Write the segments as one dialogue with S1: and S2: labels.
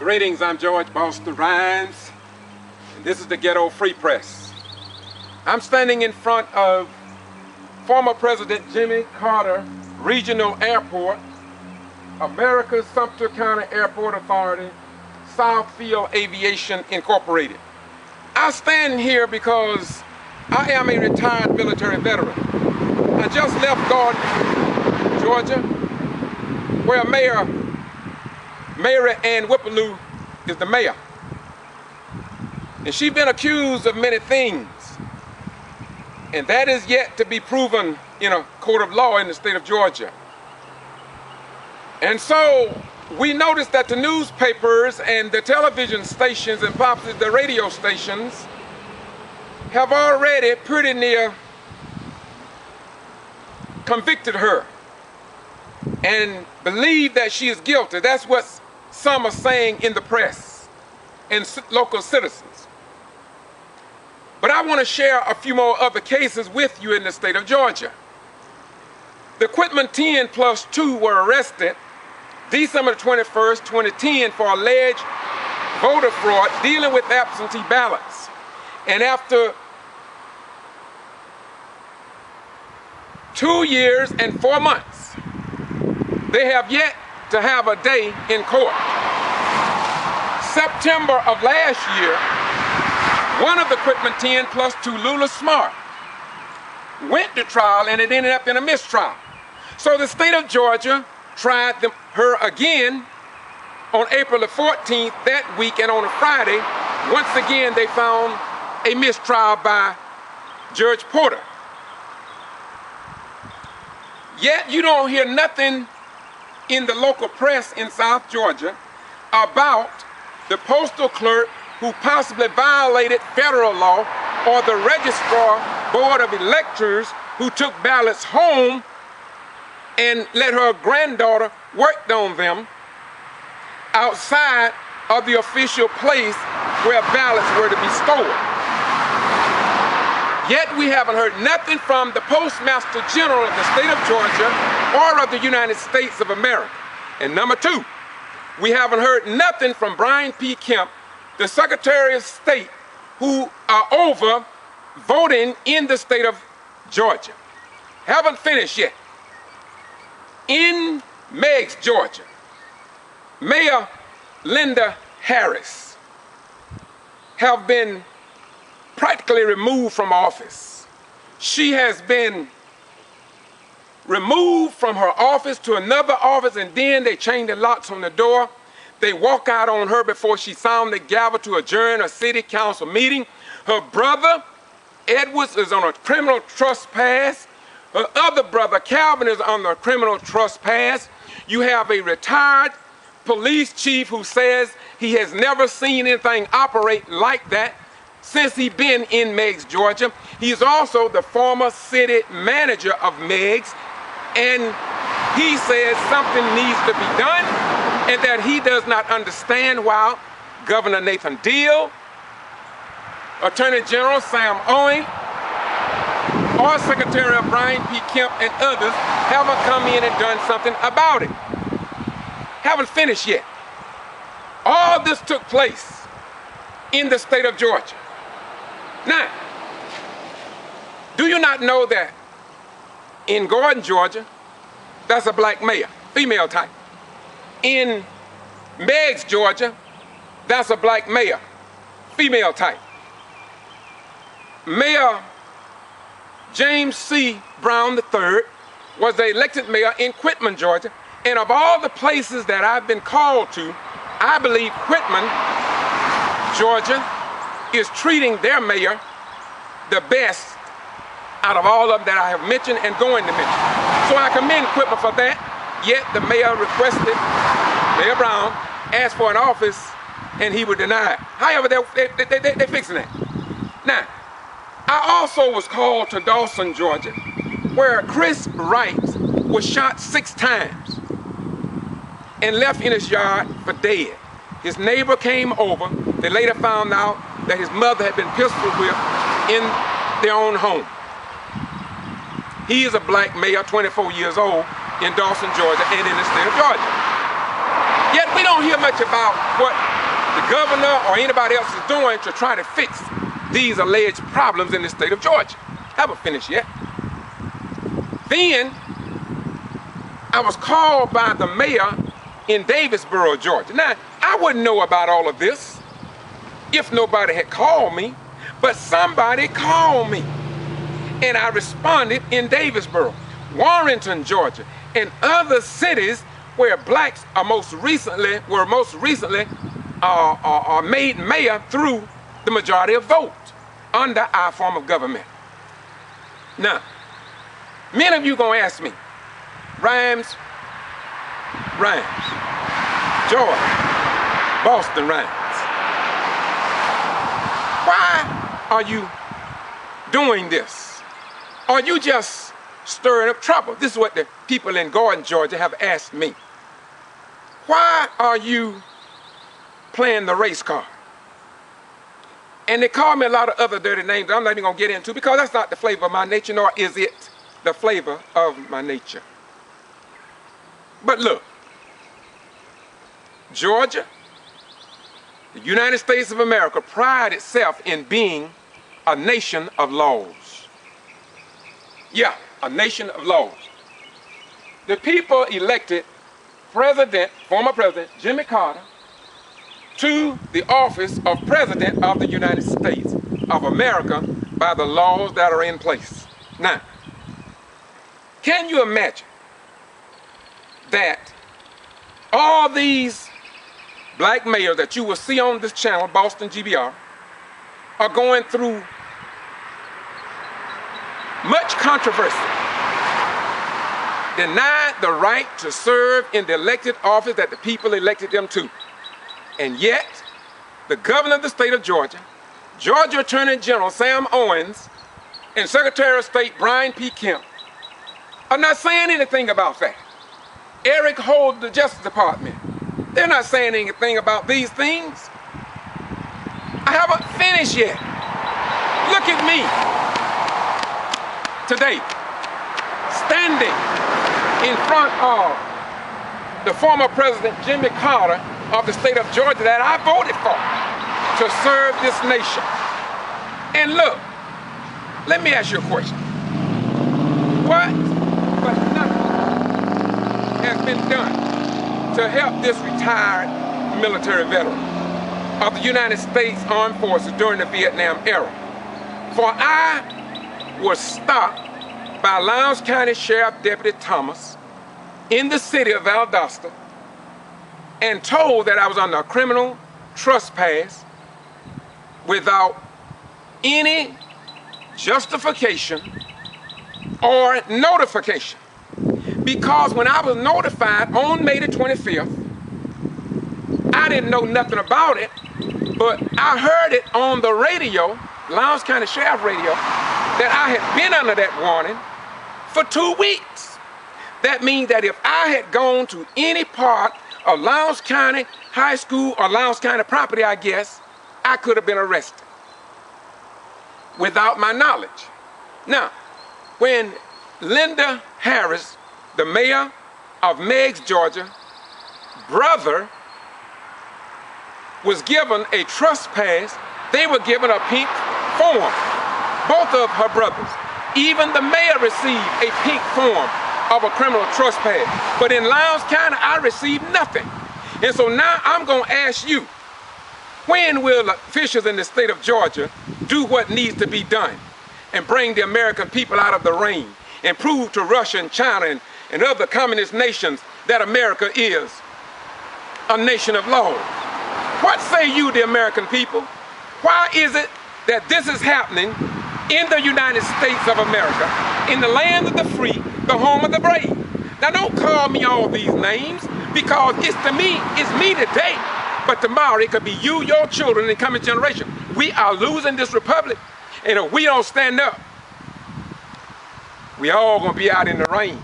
S1: Greetings, I'm George Boston Rhymes, and this is the Ghetto Free Press. I'm standing in front of former President Jimmy Carter Regional Airport, America's Sumter County Airport Authority, Southfield Aviation Incorporated. I stand here because I am a retired military veteran. I just left Gordon, Georgia, where Mary Ann Whipperloo is the mayor. And she's been accused of many things. And that is yet to be proven in a court of law in the state of Georgia. And so we noticed that the newspapers and the television stations and possibly the radio stations have already pretty near convicted her and believe that she is guilty. That's what some are saying in the press and local citizens. But I want to share a few more other cases with you in the state of Georgia. The Quitman 10 plus 2 were arrested December 21st, 2010 for alleged voter fraud dealing with absentee ballots. And after 2 years and 4 months, they have yet to have a day in court. September of last year, one of the Quitman 10 plus 2, Lula Smart, went to trial and it ended up in a mistrial. So the state of Georgia tried her again on April the 14th that week, and on a Friday, once again they found a mistrial by Judge Porter. Yet you don't hear nothing in the local press in South Georgia about the postal clerk who possibly violated federal law, or the registrar board of electors who took ballots home and let her granddaughter work on them outside of the official place where ballots were to be stored. Yet we haven't heard nothing from the Postmaster General of the state of Georgia or of the United States of America. And number two, we haven't heard nothing from Brian P. Kemp, the Secretary of State, who are over voting in the state of Georgia. Haven't finished yet. In Meigs, Georgia, Mayor Linda Harris have been practically removed from office. She has been removed from her office to another office, and then they change the locks on the door. They walk out on her before she sounded the gavel to adjourn a city council meeting. Her brother, Edwards, is on a criminal trespass. Her other brother, Calvin, is on the criminal trespass. You have a retired police chief who says he has never seen anything operate like that since he's been in Meigs, Georgia. He's also the former city manager of Meigs, and he says something needs to be done and that he does not understand why Governor Nathan Deal, Attorney General Sam Owing, or Secretary of Brian P. Kemp and others haven't come in and done something about it. Haven't finished yet. All this took place in the state of Georgia. Now, do you not know that in Gordon, Georgia, that's a black mayor, female type. In Meigs, Georgia, that's a black mayor, female type. Mayor James C. Brown III was the elected mayor in Quitman, Georgia. And of all the places that I've been called to, I believe Quitman, Georgia, is treating their mayor the best out of all of them that I have mentioned and going to mention. So I commend Quitman for that. Yet the mayor requested, Mayor Brown asked for an office and he would deny it. However, they're fixing that. Now, I also was called to Dawson, Georgia, where Chris Wright was shot 6 times and left in his yard for dead. His neighbor came over. They later found out that his mother had been pistol whipped in their own home. He is a black male, 24 years old, in Dawson, Georgia, and in the state of Georgia. Yet we don't hear much about what the governor or anybody else is doing to try to fix these alleged problems in the state of Georgia. I haven't finished yet. Then I was called by the mayor in Davisboro, Georgia. Now, I wouldn't know about all of this if nobody had called me, but somebody called me. And I responded in Davisboro, Warrenton, Georgia, and other cities where blacks were most recently made mayor through the majority of vote under our form of government. Now, many of you gonna ask me, rhymes, Georgia, Boston rhymes. Why are you doing this? Are you just stirring up trouble? This is what the people in Gordon, Georgia have asked me. Why are you playing the race card? And they call me a lot of other dirty names that I'm not even gonna get into because that's not the flavor of my nature, nor is it the flavor of my nature. But look, Georgia, the United States of America, pride itself in being a nation of laws. Yeah, a nation of laws. The people elected former President Jimmy Carter to the office of President of the United States of America by the laws that are in place. Now, can you imagine that all these black mayors that you will see on this channel, Boston G.B.R, are going through much controversy, denied the right to serve in the elected office that the people elected them to. And yet, the governor of the state of Georgia, Georgia Attorney General Sam Owens, and Secretary of State Brian P. Kemp are not saying anything about that. Eric Holder, the Justice Department, they're not saying anything about these things. I haven't finished yet. Look at me today, standing in front of the former President Jimmy Carter of the state of Georgia that I voted for to serve this nation. And look, let me ask you a question. What but nothing has been done to help this retired military veteran of the United States Armed Forces during the Vietnam era? For I was stopped by Lowndes County Sheriff Deputy Thomas in the city of Valdosta and told that I was under a criminal trespass without any justification or notification. Because when I was notified on May the 25th, I didn't know nothing about it, but I heard it on the radio, Lowndes County Sheriff Radio, that I had been under that warning for 2 weeks. That means that if I had gone to any part of Lowndes County High School or Lowndes County property, I guess, I could have been arrested without my knowledge. Now, when Linda Harris, the mayor of Meigs, Georgia, brother, was given a trespass, they were given a pink form, both of her brothers. Even the mayor received a pink form of a criminal trespass. But in Lowndes County, I received nothing. And so now I'm gonna ask you, when will officials in the state of Georgia do what needs to be done and bring the American people out of the rain and prove to Russia and China and other communist nations that America is a nation of laws? What say you, the American people? Why is it that this is happening in the United States of America, in the land of the free, the home of the brave? Now don't call me all these names, because it's me today, but tomorrow it could be you, your children, and coming generation. We are losing this republic, and if we don't stand up, we all gonna be out in the rain.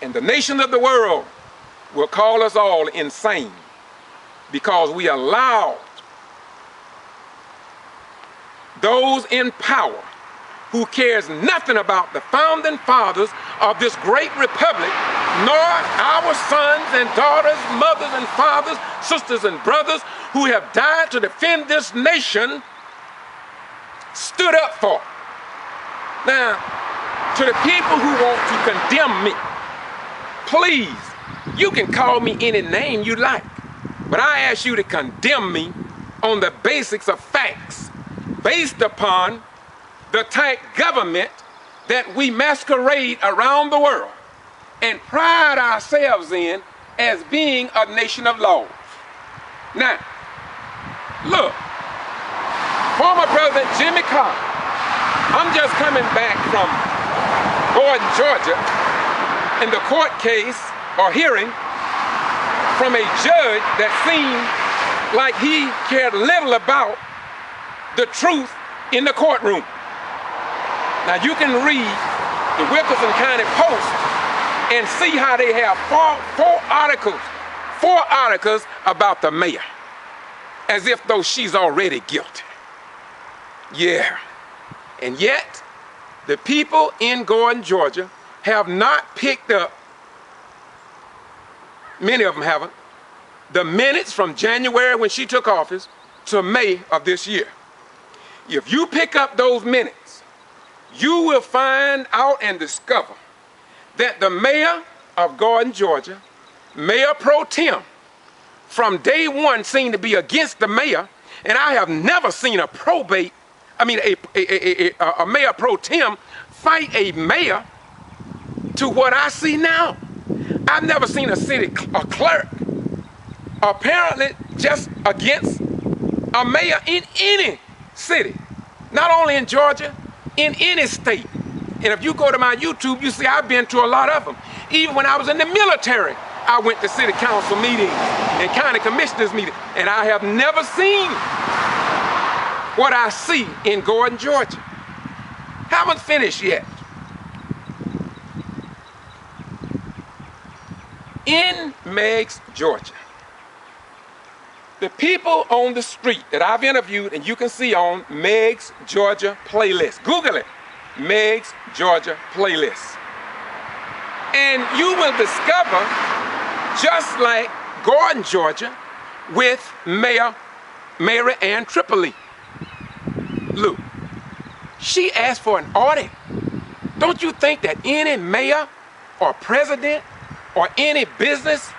S1: And the nations of the world will call us all insane because we allowed those in power who cares nothing about the founding fathers of this great republic nor our sons and daughters, mothers and fathers, sisters and brothers who have died to defend this nation stood up for. Now, to the people who want to condemn me, please, you can call me any name you like, but I ask you to condemn me on the basics of facts, based upon the type government that we masquerade around the world and pride ourselves in as being a nation of laws. Now, look, former President Jimmy Carter, I'm just coming back from Gordon, Georgia, in the court case or hearing from a judge that seemed like he cared little about the truth in the courtroom. Now you can read the Wilkinson County Post and see how they have four articles about the mayor, as if though she's already guilty. Yeah, and yet the people in Gordon, Georgia have not picked up, many of them haven't, the minutes from January when she took office to May of this year. If you pick up those minutes, you will find out and discover that the mayor of Gordon, Georgia, Mayor Pro Tem, from day one seemed to be against the mayor, and I have never seen a Mayor Pro Tem fight a mayor to what I see now. I've never seen a clerk apparently just against a mayor in any city, not only in Georgia, in any state. And if you go to my YouTube, you see I've been to a lot of them. Even when I was in the military, I went to city council meetings and county commissioners meetings, and I have never seen what I see in Gordon, Georgia. Haven't finished yet. In Meigs, Georgia, the people on the street that I've interviewed, and you can see on Meigs, Georgia playlist. Google it, Meigs, Georgia playlist. And you will discover, just like Gordon, Georgia, with Mayor Mary Ann Tripoli, Lou, she asked for an audit. Don't you think that any mayor or president or any business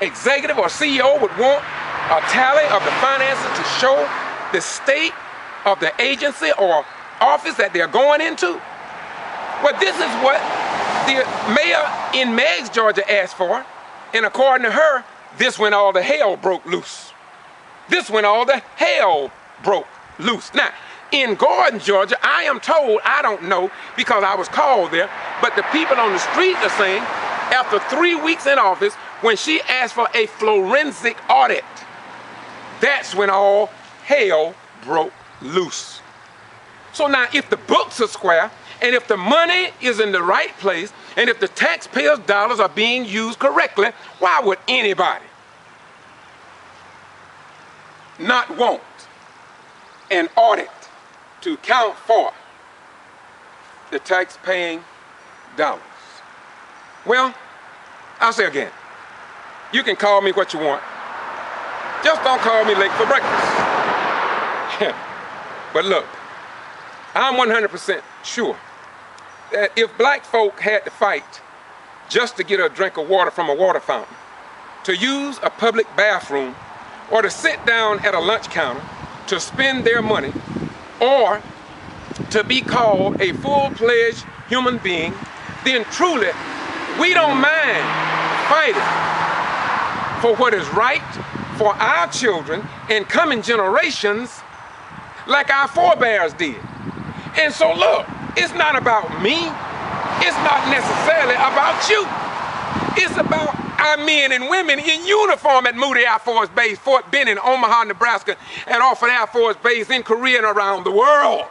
S1: executive or CEO would want a tally of the finances to show the state of the agency or office that they're going into? Well, this is what the mayor in Meigs, Georgia asked for, and according to her, this when all the hell broke loose. This when all the hell broke loose. Now, in Gordon, Georgia, I am told, I don't know because I was called there, but the people on the street are saying after 3 weeks in office, when she asked for a forensic audit, that's when all hell broke loose. So now if the books are square, and if the money is in the right place, and if the taxpayers' dollars are being used correctly, why would anybody not want an audit to count for the tax-paying dollars? Well, I'll say again, you can call me what you want. Just don't call me late for breakfast. But look, I'm 100% sure that if black folk had to fight just to get a drink of water from a water fountain, to use a public bathroom, or to sit down at a lunch counter to spend their money, or to be called a full-fledged human being, then truly we don't mind fighting for what is right for our children and coming generations like our forebears did. And so look, it's not about me. It's not necessarily about you. It's about our men and women in uniform at Moody Air Force Base, Fort Benning, Omaha, Nebraska, and Orford Air Force Base in Korea and around the world.